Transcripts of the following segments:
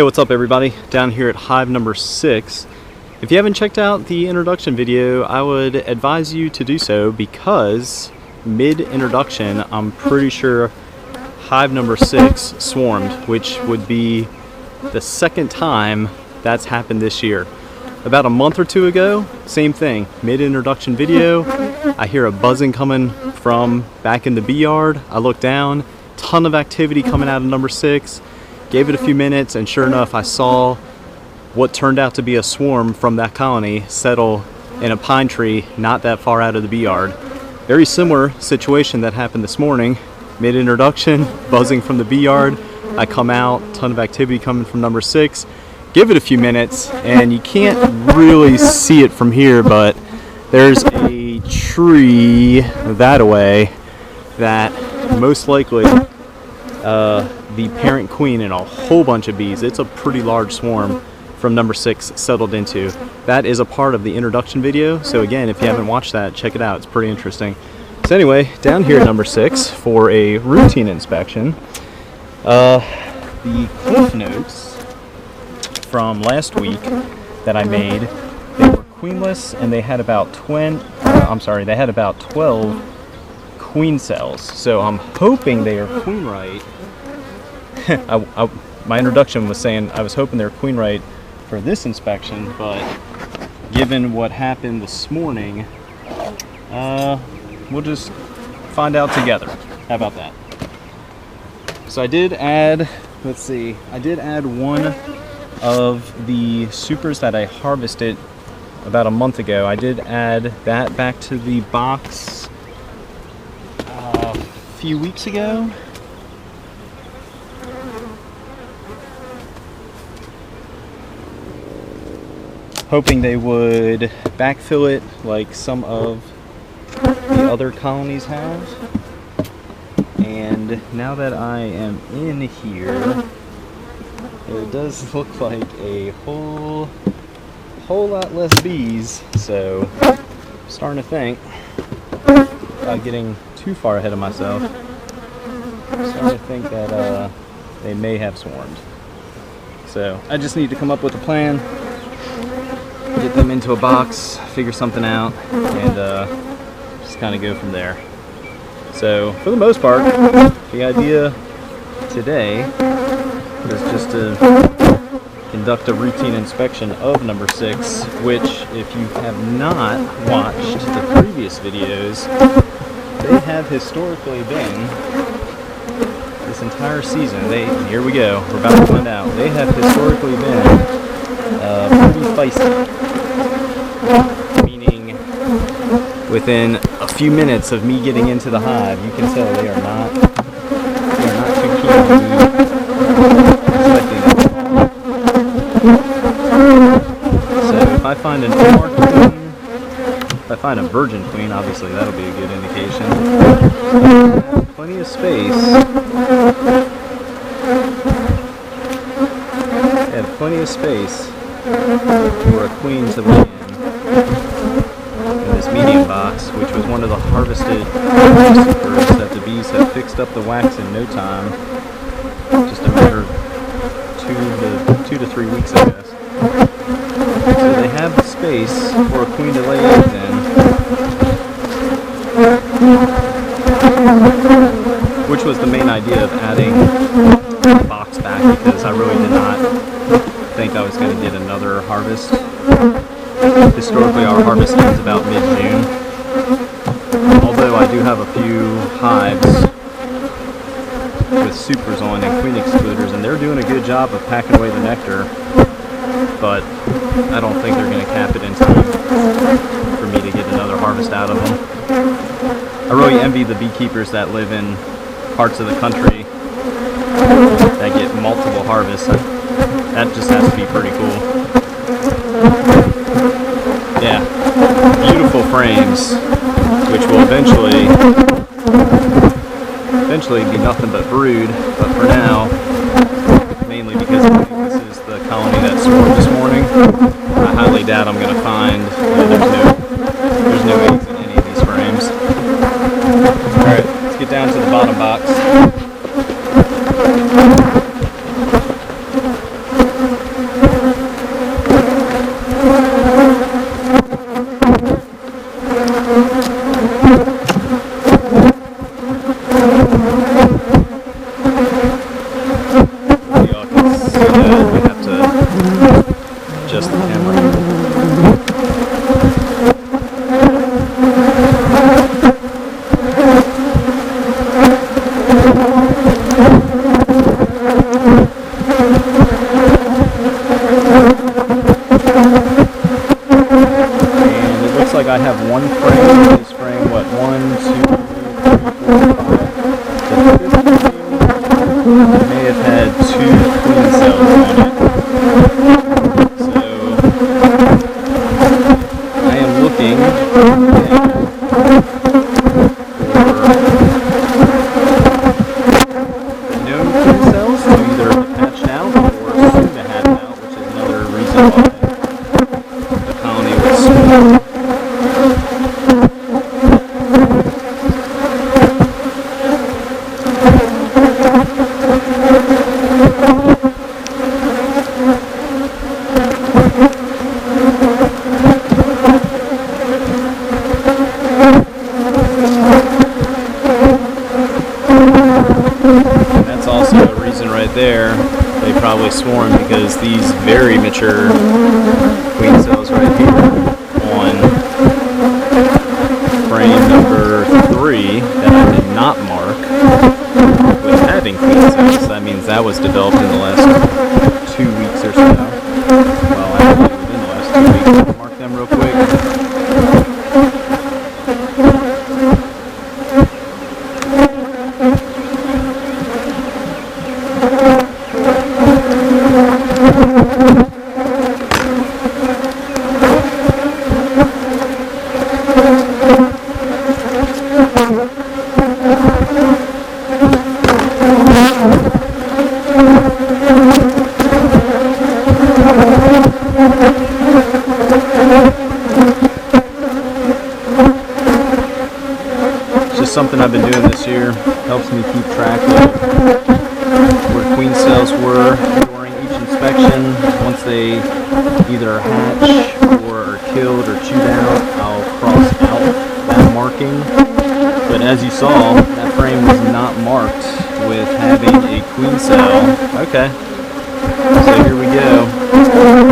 Hey, what's up everybody? Down here at hive number 6. If you haven't checked out the introduction video, I would advise you to do so because mid-introduction, I'm pretty sure hive number 6 swarmed, which would be the second time that's happened this year. About a month or two ago, same thing, mid-introduction video, I hear a buzzing coming from back in the bee yard. I look down, ton of activity coming out of number 6. Gave it a few minutes, and sure enough, I saw what turned out to be a swarm from that colony settle in a pine tree not that far out of the bee yard. Very similar situation that happened this morning. Mid-introduction, buzzing from the bee yard. I come out, ton of activity coming from number 6. Give it a few minutes, and you can't really see it from here, but there's a tree that away that most likely the parent queen and a whole bunch of bees, it's a pretty large swarm from number 6 settled into. That is a part of the introduction video, so again, if you haven't watched that, check it out, it's pretty interesting. So anyway, down here at number 6 for a routine inspection, the cliff notes from last week that I made, they were queenless and they had about 12 queen cells, so I'm hoping they are queen right. My introduction was saying I was hoping they were queen right for this inspection, but given what happened this morning, we'll just find out together. How about that? So I did add, let's see, I did add one of the supers that I harvested about a month ago. I did add that back to the box a few weeks ago. Hoping they would backfill it like some of the other colonies have. And now that I am in here, it does look like a whole lot less bees, so I'm starting to think, without getting too far ahead of myself, I'm starting to think that they may have swarmed. So I just need to come up with a plan, get them into a box, figure something out, and just kind of go from there. So for the most part, the idea today is just to conduct a routine inspection of number 6, which, if you have not watched the previous videos, they have historically been, this entire season, here we go, we're about to find out, they have historically been pretty feisty, meaning within a few minutes of me getting into the hive, you can tell they are not too keen on me inspecting them. So if I find an unmarked queen, if I find a virgin queen, obviously that'll be a good indication. Plenty of space. Plenty of space for a queen to lay in this medium box, which was one of the harvested supers that the bees have fixed up the wax in no time, just a matter of 2 to 3 weeks, I guess. So they have the space for a queen to lay eggs in, which was the main idea of adding the box back, because I really did not think I was going to get another harvest. Historically, our harvest ends about mid-June, although I do have a few hives with supers on and queen excluders, and they're doing a good job of packing away the nectar, but I don't think they're going to cap it in time for me to get another harvest out of them. I really envy the beekeepers that live in parts of the country that get multiple harvests. That just has to be pretty cool. Yeah, beautiful frames, which will eventually be nothing but brood, but for now, mainly because I think this is the colony that swarmed this morning, I highly doubt I'm going to find, there's no eggs in any of these frames. Alright, let's get down to the bottom box. adjust the camera. And it looks like I have one frame. This frame, what, 1, 2, 3, 4, 5. I may have had 2 queen cells on it. So I am looking for known queen cells to either have hatched out or soon to hatch out, which is another reason why the colony was small. That's also a reason right there they probably swarm, because these very mature queen cells right here on frame number 3 that I did not mark with having queen cells. That means that was developed in the last 2 weeks or so. Well, actually within the last 2 weeks. I'll mark them real quick. Something I've been doing this year. Helps me keep track of where queen cells were during each inspection. Once they either hatch or are killed or chewed out, I'll cross out that marking. But as you saw, that frame was not marked with having a queen cell. Okay, so here we go.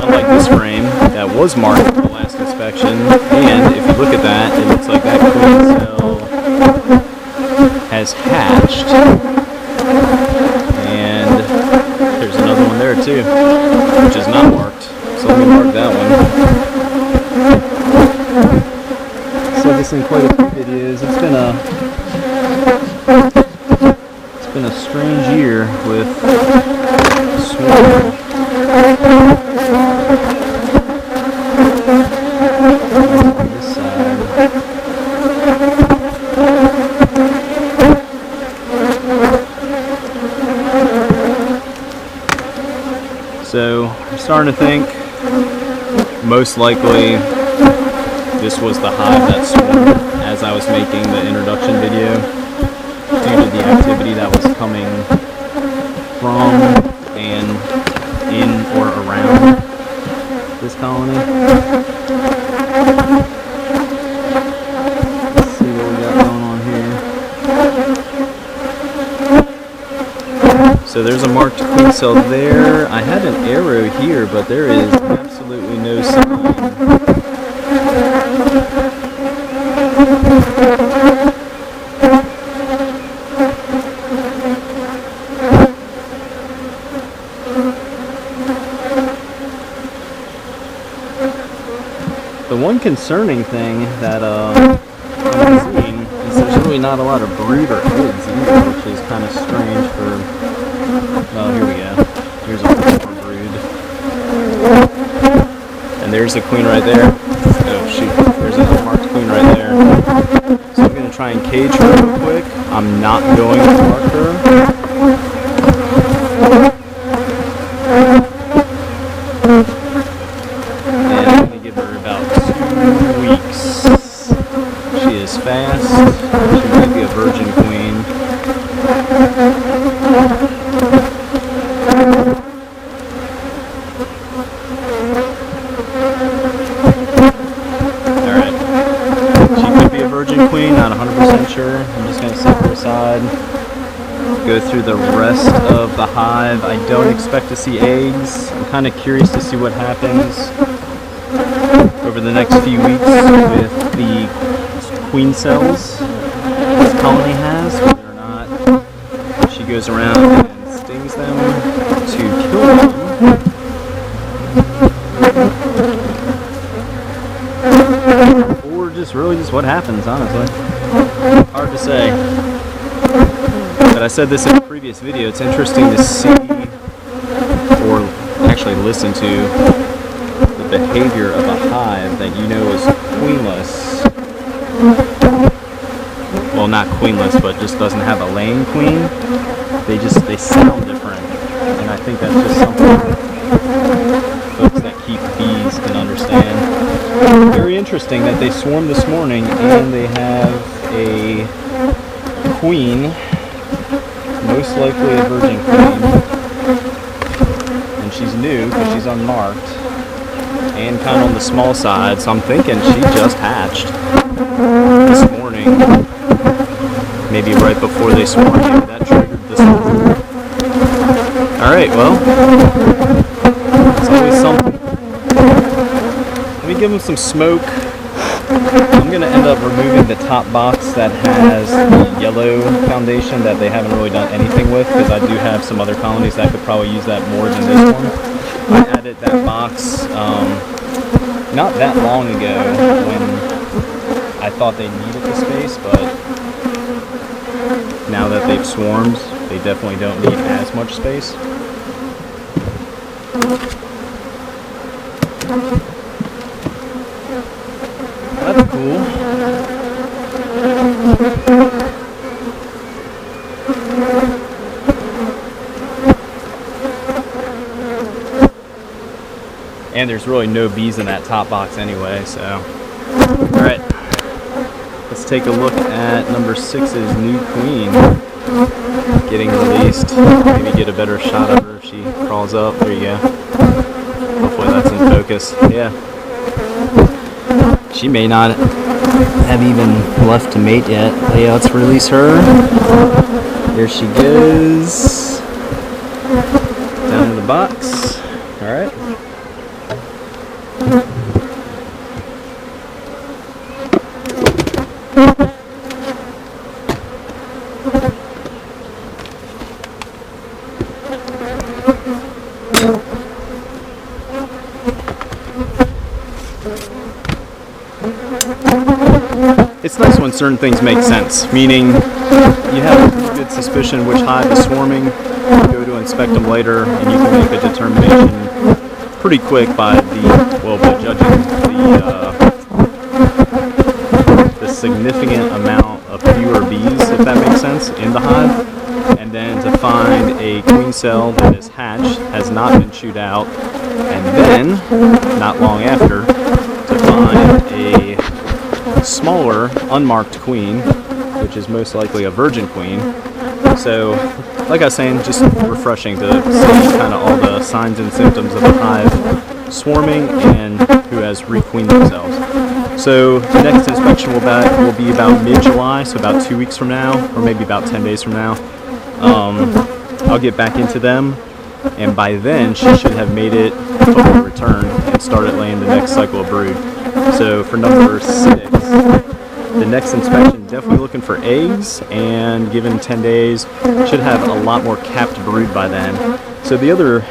Unlike this frame that was marked for the last inspection, and if you look at that, it looks like that queen cell has hatched, and there's another one there too, which is not marked, so let me mark that one. So this in quite a few videos. It's been a strange year with swarm. This side. So I'm starting to think most likely this was the hive that swarmed as I was making the introduction video, due to the activity that was coming from and in or around this colony. Let's see what we got going on here. So there's a marked queen cell there. I had an arrow here, but there is absolutely no sign. The one concerning thing that I'm seeing is there's really not a lot of brood or eggs either, which is kind of strange for... Oh, here we go. Here's a little more brood. And there's the queen right there. Oh, shoot. There's an unmarked queen right there. So I'm going to try and cage her real quick. I'm not going to mark her. And I'm going to give her about 2 weeks. She is fast. She might be a virgin queen. Alright. She could be a virgin queen, not 100% sure. I'm just going to set her aside. go through the rest of the hive. I don't expect to see eggs. I'm kind of curious to see what happens over the next few weeks with the queen cells this colony has, whether or not she goes around and stings them to kill them, or just really just what happens, honestly. Hard to say. But I said this in a previous video, it's interesting to see, or actually listen to, the behavior of a hive that you know is queenless. Well, not queenless, but just doesn't have a laying queen. They sound different. And I think that's just something folks that keep bees can understand. Very interesting that they swarmed this morning and they have a queen, most likely a virgin queen, and she's new because she's unmarked and kind of on the small side, so I'm thinking she just hatched this morning, maybe right before they swarmed. Maybe that triggered this one. Alright, well, it's always something. Let me give them some smoke. I'm going to end up removing the top box that has the yellow foundation that they haven't really done anything with, because I do have some other colonies that could probably use that more than this one. I added that box not that long ago when I thought they needed the space, but now that they've swarmed, they definitely don't need as much space. That's cool. And there's really no bees in that top box anyway, so. Alright. Let's take a look at number 6's new queen getting released. Maybe get a better shot of her if she crawls up. There you go. Hopefully that's in focus. Yeah. She may not have even left to mate yet. But yeah, let's release her. Here she goes. Down in the box. Alright. It's nice when certain things make sense, meaning you have a good suspicion which hive is swarming, you go to inspect them later, and you can make a determination pretty quick by judging the significant amount of fewer bees, if that makes sense, in the hive, and then to find a queen cell that is hatched, has not been chewed out, and then, not long after, to find a smaller, unmarked queen, which is most likely a virgin queen. So, like I was saying, just refreshing to see kind of all the signs and symptoms of the hive swarming and who has requeened themselves. So, the next inspection will be about mid-July, so about 2 weeks from now, or maybe about 10 days from now. I'll get back into them, and by then she should have made it before return and started laying the next cycle of brood. So for number 6, the next inspection, definitely looking for eggs, and given 10 days, should have a lot more capped brood by then. So the other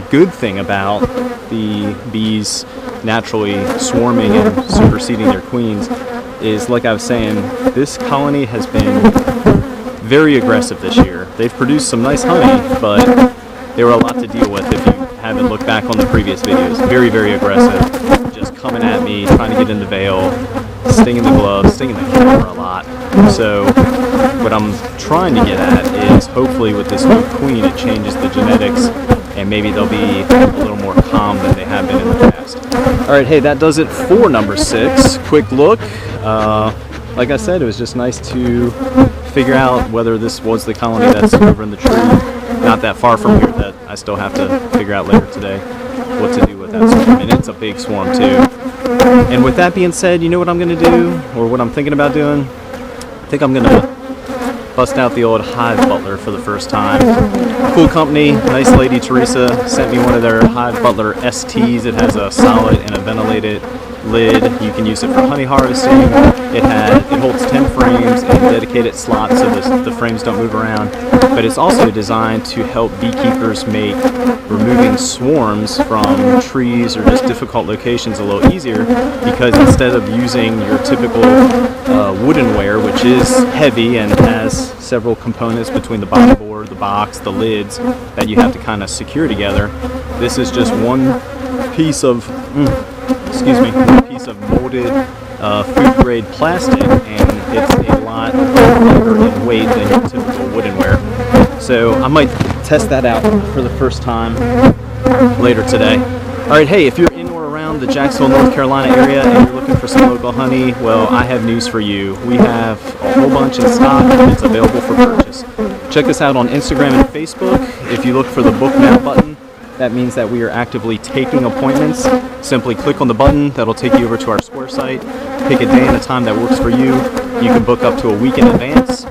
good thing about the bees naturally swarming and superseding their queens is, like I was saying, this colony has been very aggressive this year. They've produced some nice honey, but they were a lot to deal with if you haven't looked back on the previous videos. Very, very aggressive. Just coming at me, trying to get in the veil, stinging the gloves, stinging the camera a lot. So what I'm trying to get at is hopefully with this new queen it changes the genetics and maybe they'll be a little more calm than they have been in the past. Alright, hey, that does it for number 6. Quick look. Like I said, it was just nice to figure out whether this was the colony that's over in the tree, not that far from here, that I still have to figure out later today what to do with that swarm. And it's a big swarm too. And with that being said, you know what I'm going to do, or what I'm thinking about doing? I think I'm going to bust out the old Hive Butler for the first time. Cool company, nice lady Teresa sent me one of their Hive Butler STs. It has a solid and a ventilated lid. You can use it for honey harvesting. It holds 10 frames in dedicated slots so the frames don't move around. But it's also designed to help beekeepers make removing swarms from trees or just difficult locations a little easier, because instead of using your typical woodenware, which is heavy and has several components between the bottom board, the box, the lids that you have to kind of secure together, this is just one piece of molded food grade plastic, and it's a lot lighter in weight than your typical woodenware. So I might test that out for the first time later today. Alright, hey, if you're in or around the Jacksonville, North Carolina area and you're looking for some local honey, well, I have news for you. We have a whole bunch in stock and it's available for purchase. Check us out on Instagram and Facebook. If you look for the Book Now button, that means that we are actively taking appointments. Simply click on the button, that'll take you over to our Square site. Pick a day and a time that works for you. You can book up to a week in advance.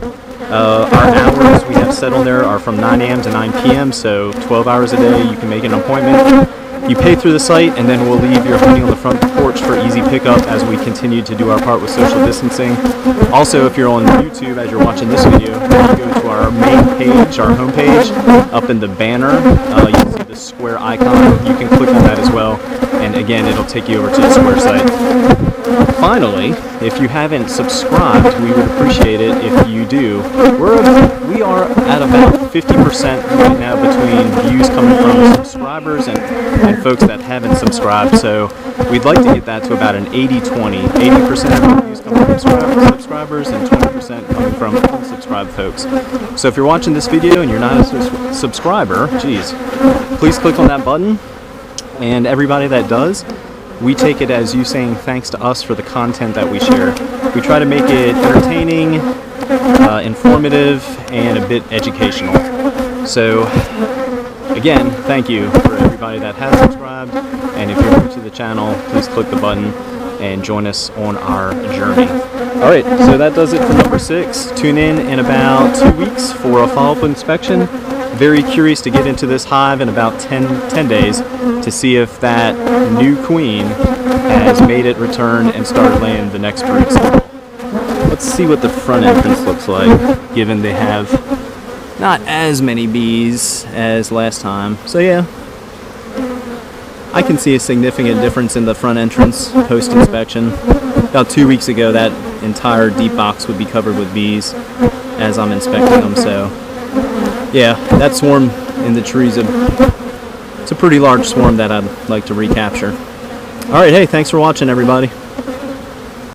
Our hours we have set on there are from 9 a.m. to 9 p.m., so 12 hours a day. You can make an appointment. You pay through the site, and then we'll leave your honey on the front porch for easy pickup as we continue to do our part with social distancing. Also, if you're on YouTube as you're watching this video, you go to our main page, our home page. Up in the banner, you'll see the Square icon. You can click on that as well, and again, it'll take you over to the Square site. Finally, if you haven't subscribed, we would appreciate it if you do. We are at about 50% right now between views coming from subscribers and folks that haven't subscribed, so we'd like to get that to about an 80-20. 80% of the views coming from subscribers and 20% coming from unsubscribed folks. So if you're watching this video and you're not a subscriber, please click on that button, and everybody that does, we take it as you saying thanks to us for the content that we share. We try to make it entertaining, informative, and a bit educational. So, again, thank you for everybody that has subscribed, and if you're new to the channel, please click the button and join us on our journey. Alright, so that does it for number 6. Tune in about 2 weeks for a follow-up inspection. Very curious to get into this hive in about 10 days to see if that new queen has made it return and started laying the next brood. Let's see what the front entrance looks like, given they have not as many bees as last time. So yeah, I can see a significant difference in the front entrance post-inspection. About 2 weeks ago, that entire deep box would be covered with bees as I'm inspecting them, so yeah, that swarm in the trees, it's a pretty large swarm that I'd like to recapture. Alright, hey, thanks for watching, everybody.